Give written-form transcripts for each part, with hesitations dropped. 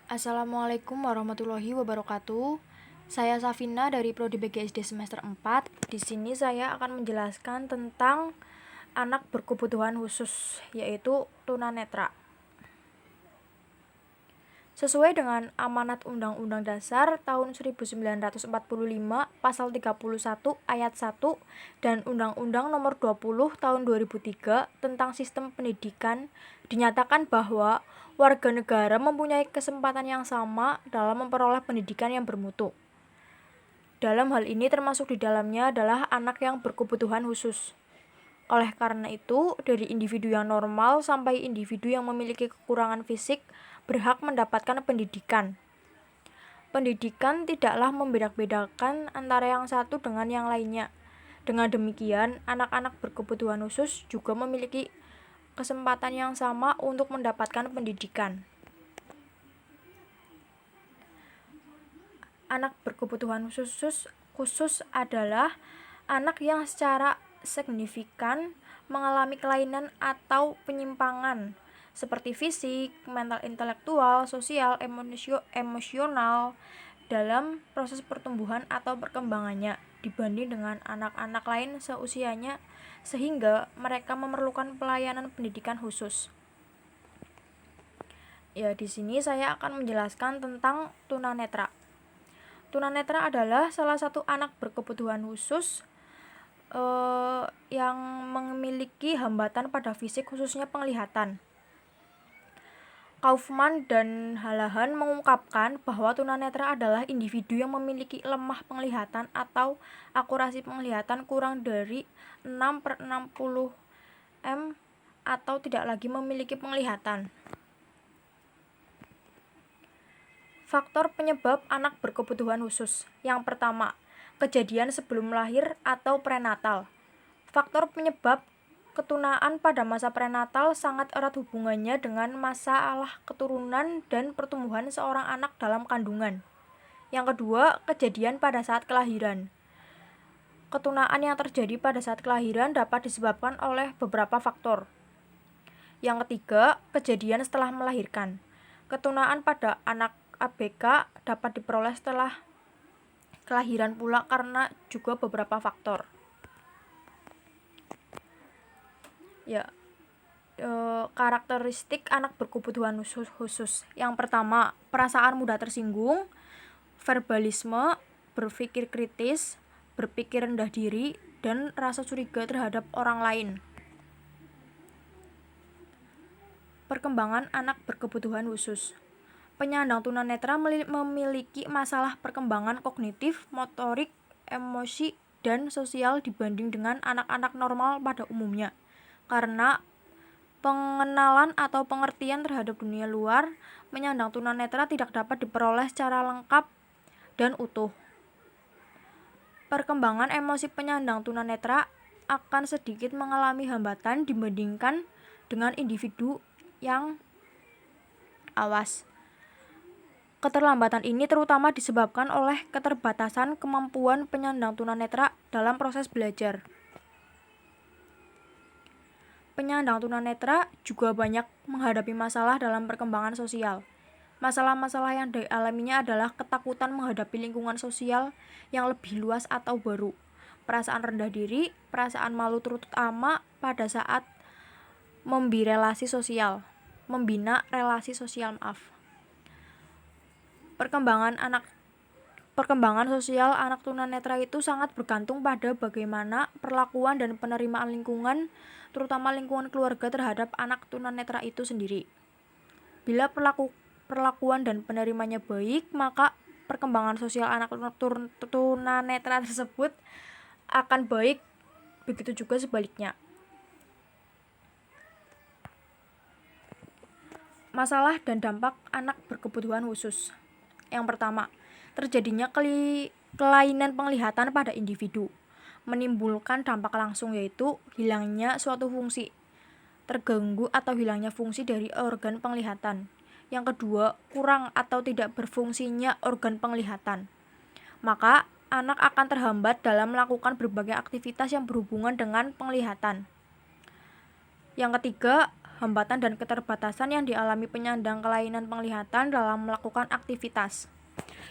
Assalamualaikum warahmatullahi wabarakatuh. Saya Safina dari Prodi BGSD semester 4. Di sini saya akan menjelaskan tentang anak berkebutuhan khusus, yaitu tunanetra. Sesuai dengan Amanat Undang-Undang Dasar tahun 1945 Pasal 31 Ayat 1 dan Undang-Undang Nomor 20 tahun 2003 tentang Sistem Pendidikan, dinyatakan bahwa warga negara mempunyai kesempatan yang sama dalam memperoleh pendidikan yang bermutu. Dalam hal ini termasuk di dalamnya adalah anak yang berkebutuhan khusus. Oleh karena itu, dari individu yang normal sampai individu yang memiliki kekurangan fisik berhak mendapatkan pendidikan. Pendidikan tidaklah membeda-bedakan antara yang satu dengan yang lainnya. Dengan demikian, anak-anak berkebutuhan khusus juga memiliki kesempatan yang sama untuk mendapatkan pendidikan. Anak berkebutuhan khusus adalah anak yang secara signifikan mengalami kelainan atau penyimpangan seperti fisik, mental, intelektual, sosial, emosional dalam proses pertumbuhan atau perkembangannya dibanding dengan anak-anak lain seusianya, sehingga mereka memerlukan pelayanan pendidikan khusus. Ya, di sini saya akan menjelaskan tentang tunanetra. Tunanetra adalah salah satu anak berkebutuhan khusus yang memiliki hambatan pada fisik, khususnya penglihatan. Kaufman dan Halahan mengungkapkan bahwa tunanetra adalah individu yang memiliki lemah penglihatan atau akurasi penglihatan kurang dari 6/60 m atau tidak lagi memiliki penglihatan. Faktor penyebab anak berkebutuhan khusus. Yang pertama, kejadian sebelum lahir atau prenatal. Faktor penyebab ketunaan pada masa prenatal sangat erat hubungannya dengan masalah keturunan dan pertumbuhan seorang anak dalam kandungan. Yang kedua, kejadian pada saat kelahiran. Ketunaan yang terjadi pada saat kelahiran dapat disebabkan oleh beberapa faktor. Yang ketiga, kejadian setelah melahirkan. Ketunaan pada anak ABK dapat diperoleh setelah kelahiran pula karena juga beberapa faktor. Karakteristik anak berkebutuhan khusus. Yang pertama, perasaan mudah tersinggung, verbalisme, berpikir kritis, berpikir rendah diri, dan rasa curiga terhadap orang lain. Perkembangan anak berkebutuhan khusus. Penyandang tunanetra memiliki masalah perkembangan kognitif, motorik, emosi, dan sosial dibanding dengan anak-anak normal pada umumnya. Karena pengenalan atau pengertian terhadap dunia luar, penyandang tunanetra tidak dapat diperoleh secara lengkap dan utuh. Perkembangan emosi penyandang tunanetra akan sedikit mengalami hambatan dibandingkan dengan individu yang awas. Keterlambatan ini terutama disebabkan oleh keterbatasan kemampuan penyandang tunanetra dalam proses belajar. Penyandang tunanetra juga banyak menghadapi masalah dalam perkembangan sosial. Masalah-masalah yang dialaminya adalah ketakutan menghadapi lingkungan sosial yang lebih luas atau baru, perasaan rendah diri, perasaan malu terutama pada saat membina relasi sosial. Perkembangan sosial anak tunanetra itu sangat bergantung pada bagaimana perlakuan dan penerimaan lingkungan, terutama lingkungan keluarga terhadap anak tunanetra itu sendiri. Bila perlakuan dan penerimanya baik, maka perkembangan sosial anak tunanetra tersebut akan baik, begitu juga sebaliknya. Masalah dan dampak anak berkebutuhan khusus. Yang pertama, terjadinya kelainan penglihatan pada individu menimbulkan dampak langsung, yaitu hilangnya suatu fungsi, terganggu atau hilangnya fungsi dari organ penglihatan. Yang kedua, kurang atau tidak berfungsinya organ penglihatan. Maka anak akan terhambat dalam melakukan berbagai aktivitas yang berhubungan dengan penglihatan. Yang ketiga, hambatan dan keterbatasan yang dialami penyandang kelainan penglihatan dalam melakukan aktivitas.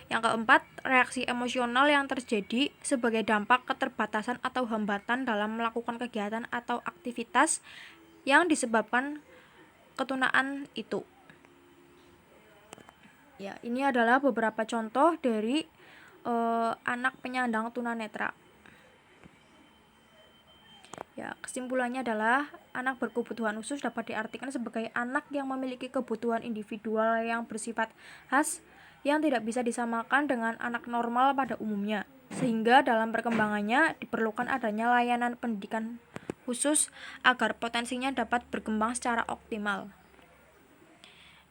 Yang keempat, reaksi emosional yang terjadi sebagai dampak keterbatasan atau hambatan dalam melakukan kegiatan atau aktivitas yang disebabkan ketunaan itu. Ya, ini adalah beberapa contoh dari anak penyandang tunanetra. Ya, kesimpulannya adalah anak berkebutuhan khusus dapat diartikan sebagai anak yang memiliki kebutuhan individual yang bersifat khas yang tidak bisa disamakan dengan anak normal pada umumnya, sehingga dalam perkembangannya diperlukan adanya layanan pendidikan khusus agar potensinya dapat berkembang secara optimal.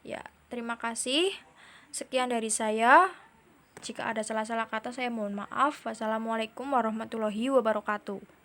Ya, terima kasih. Sekian dari saya. Jika ada salah-salah kata saya mohon maaf. Wassalamualaikum warahmatullahi wabarakatuh.